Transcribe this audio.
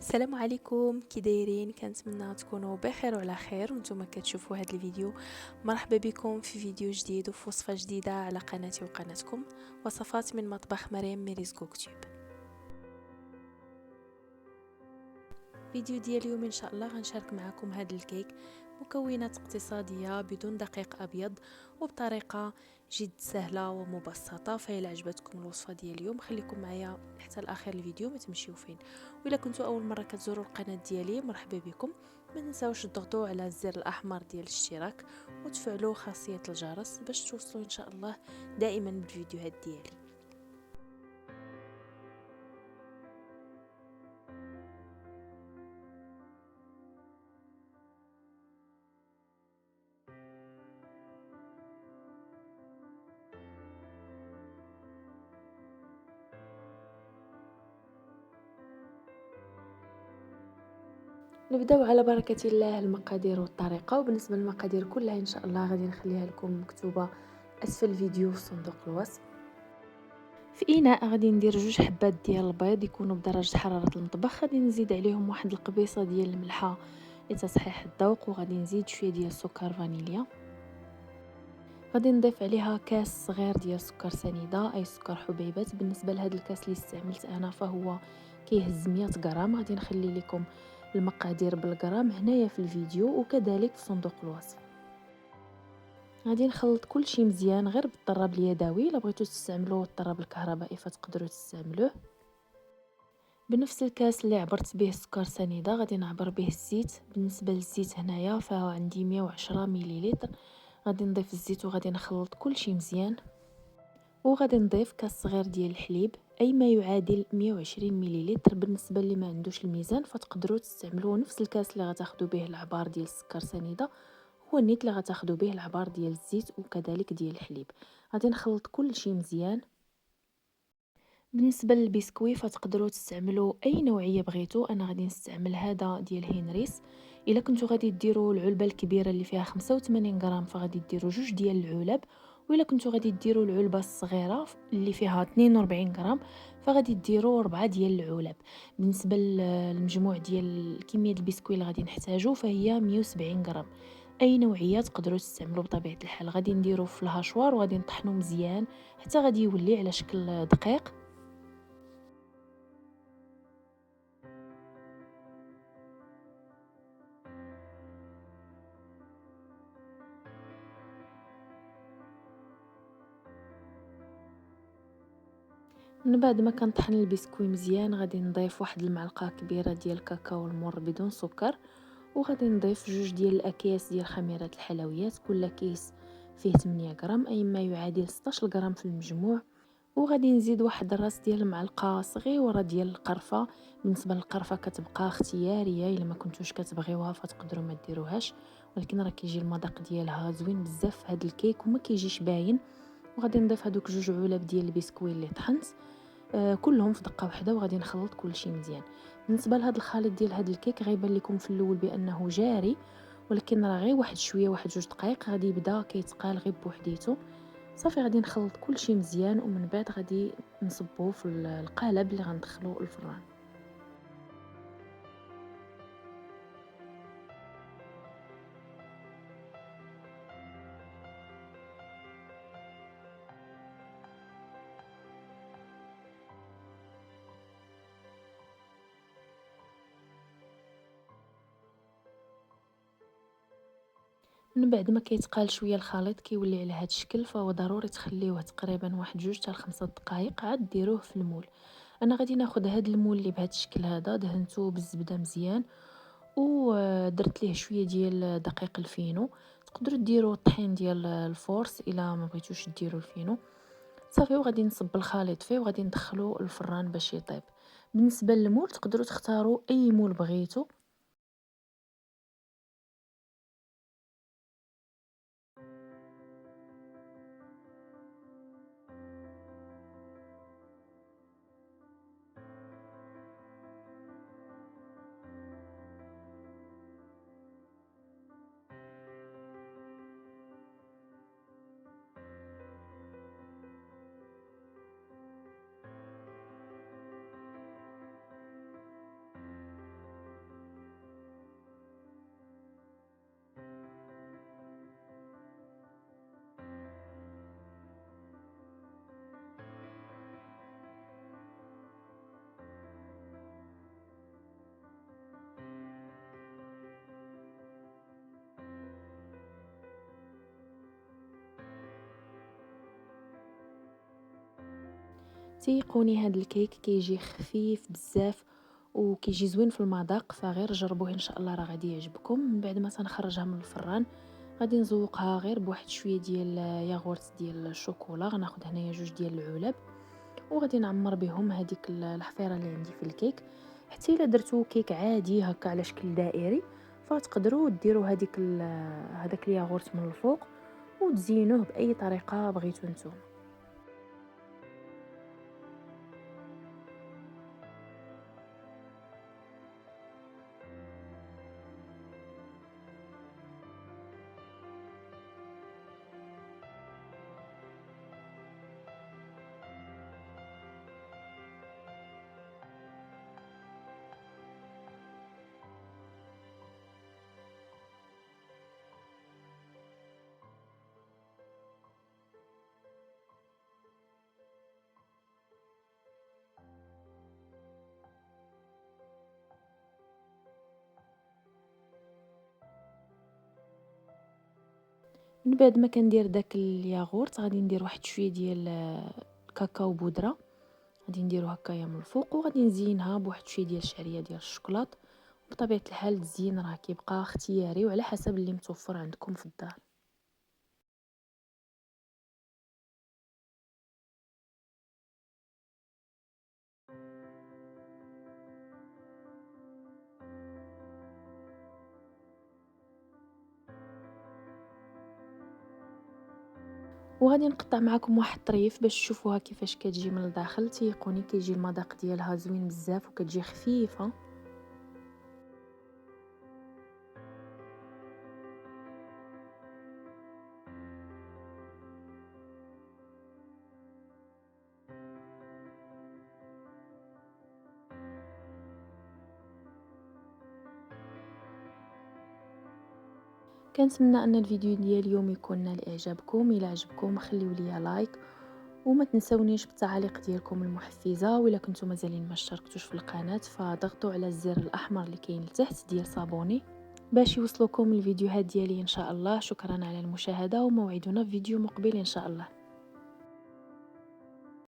السلام عليكم، كي دايرين؟ كنتمنى تكونوا بخير وعلى خير وانتم كتشوفوا هذا الفيديو. مرحبا بكم في فيديو جديد وفي وصفه جديده على قناتي وقناتكم، وصفات من مطبخ مريم ميريز كوكتوب. فيديو ديال اليوم ان شاء الله غنشارك معكم هذا الكيك، مكونات اقتصاديه بدون دقيق ابيض وبطريقه جد سهله ومبسطه. فإلا عجبتكم الوصفه ديال اليوم خليكم معايا حتى لاخر الفيديو، ما تمشيو فين. وإلا كنتوا اول مره كتزوروا القناه ديالي مرحبا بكم، ما تنساوش تضغطوا على الزر الاحمر ديال الاشتراك وتفعلوا خاصيه الجرس باش توصلوا ان شاء الله دائما بالفيديوهات ديالي. نبداو على بركة الله المقادير والطريقة. وبالنسبة للمقادير كلها إن شاء الله غادي نخليها لكم مكتوبة أسفل الفيديو في صندوق الوصف. في إناء غادي ندير 2 حبات ديال البيض يكونوا بدرجة حرارة المطبخ، غادي نزيد عليهم واحد القبيصة ديال الملحة لتصحيح الذوق، وغادي نزيد شوية ديال السكر فانيليا. غادي نضيف عليها كاس صغير ديال سكر سنيدة أي سكر حبيبات. بالنسبة لهذا الكاس اللي استعملت أنا فهو كيهز 100 غرام. غادي نخلي لكم المقادير بالغرام هنايا في الفيديو وكذلك في صندوق الوصف. غادي نخلط كل شيء مزيان غير بالطراب اليدوي، الا بغيتو تستعملوا الطراب الكهربائي فتقدروا تستعملوه. بنفس الكاس اللي عبرت به السكر سنيده غادي نعبر به الزيت. بالنسبه للزيت هنايا فعندي 110 مليلتر. غادي نضيف الزيت وغادي نخلط كل شيء مزيان، وغادي نضيف كاس صغير ديال الحليب اي ما يعادل 120 مليلتر. بالنسبه اللي ما عندوش الميزان فتقدروا تستعملوا نفس الكاس اللي غتاخدوا به العبار ديال السكر سنيده، هو النيت اللي غتاخدوا به العبار ديال الزيت وكذلك ديال الحليب. غادي نخلط كل شيء مزيان. بالنسبه للبسكوي فتقدروا تستعملوا اي نوعيه بغيتو، انا غادي نستعمل هذا ديال هنريس. الا كنتو غادي ديروا العلبه الكبيره اللي فيها 85 غرام فغادي ديروا 2 ديال العلب، وإلا كنتو غادي ديروا العلبه الصغيره اللي فيها 42 غرام فغادي ديروا 4 ديال العلب. بالنسبه للمجموع ديال كميه البسكوي اللي غادي نحتاجو فهي 170 غرام. اي نوعيه تقدروا تستعملوا بطبيعه الحال. غادي نديرو في الهاشوار وغادي نطحنو مزيان حتى غادي يولي على شكل دقيق. من بعد ما كنطحن البسكوي مزيان غادي نضيف واحد المعلقه كبيره ديال الكاكاو المر بدون سكر، وغادي نضيف 2 ديال الاكياس ديال خميره الحلويات. كل كيس فيه 8 غرام اي ما يعادل 16 غرام في المجموع. وغادي نزيد واحد الراس ديال المعلقه صغيره ديال القرفه. بالنسبه للقرفه كتبقى اختياريه، الا ما كنتوش كتبغيوها فتقدروا ما ديروهاش، ولكن راه كيجي المذاق ديالها زوين بزاف في هذا الكيك وما كيجيش باين. وغادي نضيف هذوك 2 علب ديال البسكوي اللي طحنت كلهم في دقه واحده، وغادي نخلط كل شيء مزيان. بالنسبه لهذا الخليط ديال هذا الكيك غيبان لكم في الاول بانه جاري، ولكن راه غير واحد شويه، واحد 2 دقائق غادي يبدا كيتقال غير بوحديته. صافي غادي نخلط كل شيء مزيان ومن بعد غادي نصبوه في القالب اللي غندخلو الفران. من بعد ما كيتقال شويه الخليط كيولي على هذا الشكل فهو ضروري تخليوه تقريبا واحد 2 حتى ل5 دقائق عاد ديروه في المول. انا غادي ناخذ هذا المول اللي بهذا الشكل هذا دهنته بالزبده مزيان ودرت ليه شويه ديال دقيق الفينو. تقدروا ديروا الطحين ديال الفورس الا ما بغيتوش ديروا الفينو. صافي وغادي نصب الخليط فيه وغادي ندخلو الفران باش يطيب. بالنسبه للمول تقدروا تختاروا اي مول بغيتو. تيقوني هاد الكيك كيجي خفيف بزاف وكيجي زوين في المذاق، فغير جربوه ان شاء الله راه غادي يعجبكم. من بعد ما تنخرجها من الفران غادي نزوقها غير بواحد شويه ديال ياغورت ديال الشوكولا. غناخد هنايا جوج ديال العلب وغادي نعمر بهم هذيك الحفيره اللي عندي في الكيك. حتى الا درتو كيك عادي هكا على شكل دائري فتقدروا ديروا هذاك الياغورت من الفوق وتزينوه باي طريقه بغيتو نتوما. من بعد ما كندير داك الياغورت غادي ندير واحد شويه ديال كاكاو بودره، غادي نديرو هكايا من الفوق وغادي نزينها بواحد شويه ديال الشعريه ديال الشوكولات. بطبيعه الحال التزيين راه كيبقى اختياري وعلى حسب اللي متوفر عندكم في الدار. وغادي نقطع معكم واحد الطريف باش تشوفوها كيفاش كتجي من الداخل. تيقوني كيجي المذاق ديالها زوين بزاف وكتجي خفيفه. كنتمنى ان الفيديو ديال اليوم يكون نال اعجابكم. الى عجبكم خليو لي لايك وما تنسونيش بالتعاليق ديالكم المحفزه. وإلا كنتو مازالين ما اشتركتوش في القناه فضغطوا على الزر الاحمر اللي كاين لتحت ديال صابوني باش يوصلوكم الفيديوهات ديالي ان شاء الله. شكرا على المشاهده وموعدنا في فيديو مقبل ان شاء الله.